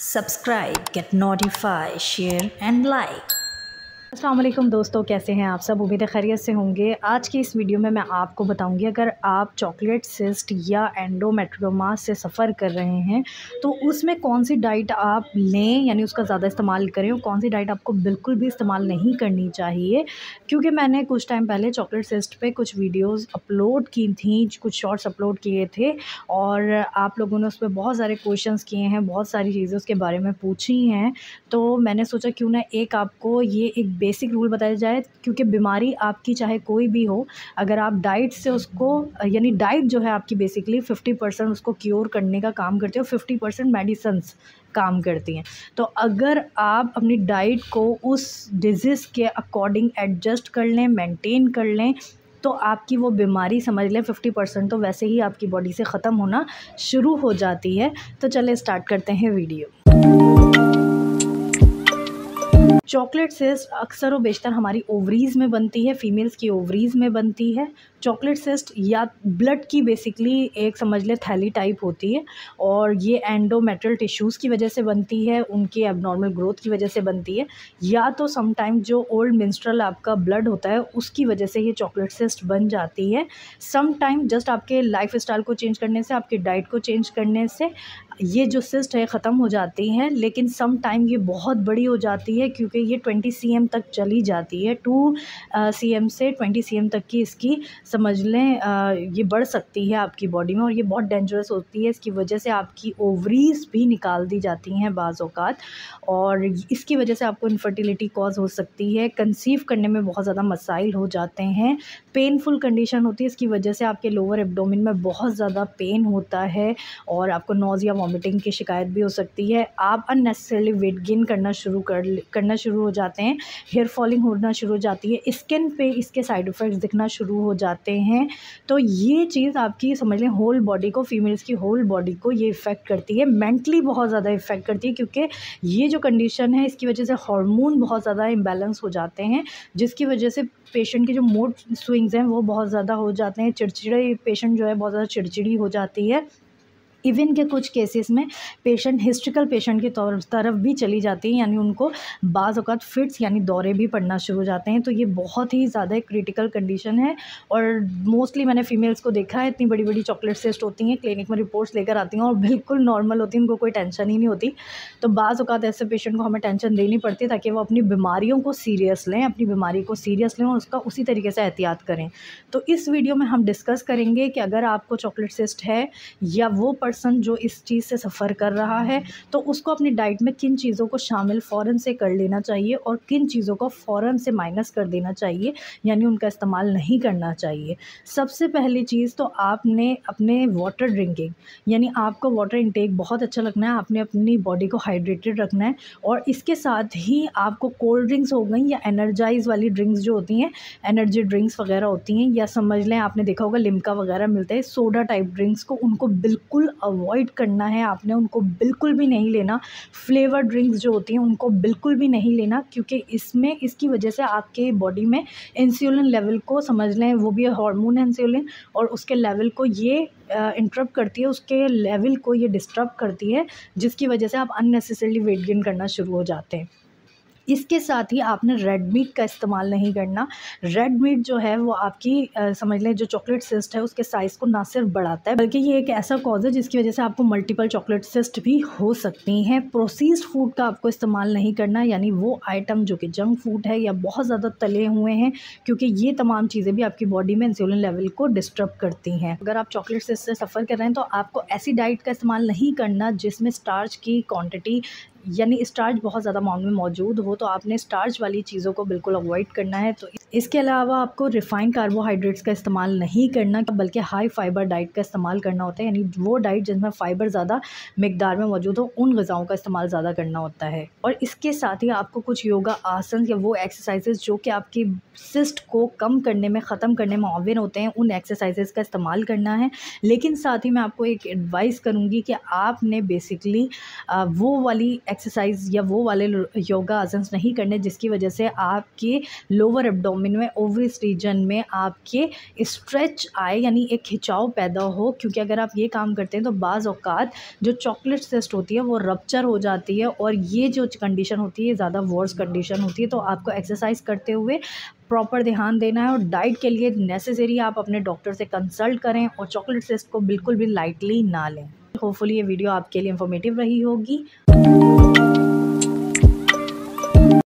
Subscribe, get notified, share and like। अस्सलाम वालेकुम दोस्तों, कैसे हैं आप सब? उम्मीद है खैरियत से होंगे। आज की इस वीडियो में मैं आपको बताऊंगी, अगर आप चॉकलेट सिस्ट या एंडोमेट्रियोमा से सफ़र कर रहे हैं तो उसमें कौन सी डाइट आप लें, यानी उसका ज़्यादा इस्तेमाल करें, और कौन सी डाइट आपको बिल्कुल भी इस्तेमाल नहीं करनी चाहिए। क्योंकि मैंने कुछ टाइम पहले चॉकलेट सिस्ट पे कुछ वीडियोज़ अपलोड की थी, कुछ शॉर्ट्स अपलोड किए थे, और आप लोगों ने उस पर बहुत सारे क्वेश्चंस किए हैं, बहुत सारी चीज़ें उसके बारे में पूछी हैं। तो मैंने सोचा क्यों ना एक आपको ये एक बेसिक रूल बताया जाए, क्योंकि बीमारी आपकी चाहे कोई भी हो, अगर आप डाइट से उसको, यानी डाइट जो है आपकी बेसिकली 50% उसको क्योर करने का काम करती है और 50% मेडिसिन्स काम करती हैं। तो अगर आप अपनी डाइट को उस डिज़ीज़ के अकॉर्डिंग एडजस्ट कर लें, मेंटेन कर लें, तो आपकी वो बीमारी समझ लें 50% तो वैसे ही आपकी बॉडी से ख़त्म होना शुरू हो जाती है। तो चलिए स्टार्ट करते हैं वीडियो। चॉकलेट सिस्ट अक्सर व बेशतर हमारी ओवरीज़ में बनती है, फीमेल्स की ओवरीज़ में बनती है। चॉकलेट सिस्ट या ब्लड की बेसिकली एक समझ ले थैली टाइप होती है, और ये एंडोमेट्रियल टिश्यूज़ की वजह से बनती है, उनकी एबनॉर्मल ग्रोथ की वजह से बनती है, या तो समटाइम जो ओल्ड मेंस्ट्रुअल आपका ब्लड होता है उसकी वजह से ये चॉकलेट सिस्ट बन जाती है। समटाइम जस्ट आपके लाइफ स्टाइल को चेंज करने से, आपकी डाइट को चेंज करने से ये जो सिस्ट है ख़त्म हो जाती हैं, लेकिन सम टाइम ये बहुत बड़ी हो जाती है, क्योंकि ये 20 cm तक चली जाती है। 2 cm से 20 cm तक की इसकी समझ लें ये बढ़ सकती है आपकी बॉडी में, और ये बहुत डेंजरस होती है। इसकी वजह से आपकी ओवरीज़ भी निकाल दी जाती हैं बाज़ औक़ात, और इसकी वजह से आपको इनफर्टिलिटी कॉज हो सकती है, कंसीव करने में बहुत ज़्यादा मसाइल हो जाते हैं, पेनफुल कंडीशन होती है। इसकी वजह से आपके लोअर एब्डोमेन में बहुत ज़्यादा पेन होता है, और आपको नॉज़िया, वॉमिटिंग की शिकायत भी हो सकती है। आप अननेसेसरली वेट गेन करना शुरू हो जाते हैं, हेयर फॉलिंग होना शुरू हो जाती है, स्किन पे इसके साइड इफ़ेक्ट्स दिखना शुरू हो जाते हैं। तो ये चीज़ आपकी समझ लें होल बॉडी को, फीमेल्स की होल बॉडी को ये इफ़ेक्ट करती है, मेंटली बहुत ज़्यादा इफ़ेक्ट करती है, क्योंकि ये जो कंडीशन है इसकी वजह से हार्मोन बहुत ज़्यादा इम्बैलेंस हो जाते हैं, जिसकी वजह से पेशेंट के जो मूड स्विंग्स हैं वो बहुत ज़्यादा हो जाते हैं। चिड़चिड़े पेशेंट जो है बहुत ज़्यादा चिड़चिड़ी हो जाती है। इवन के कुछ केसेस में पेशेंट हिस्ट्रिकल पेशेंट की तरफ भी चली जाती है, यानी उनको बाज़ औक़ात फिट्स यानी दौरे भी पड़ना शुरू हो जाते हैं। तो ये बहुत ही ज़्यादा एक क्रिटिकल कंडीशन है, और मोस्टली मैंने फीमेल्स को देखा है, इतनी बड़ी बड़ी चॉकलेट सिस्ट होती हैं, क्लिनिक में रिपोर्ट्स लेकर आती हैं और बिल्कुल नॉर्मल होती हैं, उनको कोई टेंशन ही नहीं होती। तो बाज़ औक़ात ऐसे पेशेंट को हमें टेंशन देनी पड़ती है, ताकि वो अपनी बीमारियों को सीरियस लें, अपनी बीमारी को सीरियस लें और उसका उसी तरीके से एहतियात करें। तो इस वीडियो में हम डिस्कस करेंगे कि अगर आपको चॉकलेट सिस्ट है, या वो पर्सन जो इस चीज़ से सफ़र कर रहा है, तो उसको अपनी डाइट में किन चीज़ों को शामिल फ़ौरन से कर लेना चाहिए और किन चीज़ों को फ़ौरन से माइनस कर देना चाहिए, यानी उनका इस्तेमाल नहीं करना चाहिए। सबसे पहली चीज़ तो आपने अपने वाटर ड्रिंकिंग, यानी आपको वाटर इंटेक बहुत अच्छा रखना है, आपने अपनी बॉडी को हाइड्रेटेड रखना है, और इसके साथ ही आपको कोल्ड ड्रिंक्स हो गई या एनर्जाइज़ वाली ड्रिंक्स जो होती हैं, एनर्जी ड्रिंक्स वगैरह होती हैं, या समझ लें आपने देखा होगा लिम्का वगैरह मिलते हैं, सोडा टाइप ड्रिंक्स को, उनको बिल्कुल अवॉइड करना है आपने, उनको बिल्कुल भी नहीं लेना। फ्लेवर ड्रिंक्स जो होती हैं उनको बिल्कुल भी नहीं लेना, क्योंकि इसकी वजह से आपके बॉडी में इंसुलिन लेवल को समझ लें, वो भी हार्मोन है इंसुलिन, और उसके लेवल को ये इंटरप्ट करती है, उसके लेवल को ये डिस्टर्ब करती है, जिसकी वजह से आप अननेसेसरली वेट गेन करना शुरू हो जाते हैं। इसके साथ ही आपने रेड मीट का इस्तेमाल नहीं करना। रेड मीट जो है वो आपकी समझ लें जो चॉकलेट सिस्ट है उसके साइज़ को ना सिर्फ बढ़ाता है, बल्कि ये एक ऐसा कॉज है जिसकी वजह से आपको मल्टीपल चॉकलेट सिस्ट भी हो सकती हैं। प्रोसेस्ड फूड का आपको इस्तेमाल नहीं करना, यानी वो आइटम जो कि जंक फूड है या बहुत ज़्यादा तले हुए हैं, क्योंकि ये तमाम चीज़ें भी आपकी बॉडी में इंसुलिन लेवल को डिस्टर्ब करती हैं। अगर आप चॉकलेट सिस्ट से सफ़र कर रहे हैं तो आपको ऐसी डाइट का इस्तेमाल नहीं करना जिसमें स्टार्च की क्वांटिटी, यानी स्टार्च बहुत ज़्यादा अमाउंट में मौजूद हो, तो आपने स्टार्च वाली चीज़ों को बिल्कुल अवॉइड करना है। तो इसके अलावा आपको रिफ़ाइंड कार्बोहाइड्रेट्स का इस्तेमाल नहीं करना, बल्कि हाई फाइबर डाइट का इस्तेमाल करना होता है, यानी वो डाइट जिसमें फ़ाइबर ज़्यादा मिकदार में मौजूद हो, उन ग़िज़ाओं का इस्तेमाल ज़्यादा करना होता है। और इसके साथ ही आपको कुछ योगा आसन या वो एक्सरसाइजेज़ जो कि आपकी सिस्ट को कम करने में, ख़त्म करने में मुआविन होते हैं, उन एक्सरसाइजेज़ का इस्तेमाल करना है। लेकिन साथ ही मैं आपको एक एडवाइस करूँगी कि आपने बेसिकली वो वाली एक्सरसाइज या वो वाले योगा आसन नहीं करने जिसकी वजह से आपके लोअर एब्डोमेन में, ओवरीज रीजन में आपके स्ट्रेच आए, यानी एक खिंचाव पैदा हो। क्योंकि अगर आप ये काम करते हैं तो बाज़ औक़ात जो चॉकलेट सिस्ट होती है वो रप्चर हो जाती है, और ये जो कंडीशन होती है ज़्यादा वर्स कंडीशन होती है। तो आपको एक्सरसाइज करते हुए प्रॉपर ध्यान देना है, और डाइट के लिए नेसेसरी आप अपने डॉक्टर से कंसल्ट करें, और चॉकलेट सिस्ट को बिल्कुल भी लाइटली ना लें। होपफुली ये वीडियो आपके लिए इन्फॉर्मेटिव रही होगी।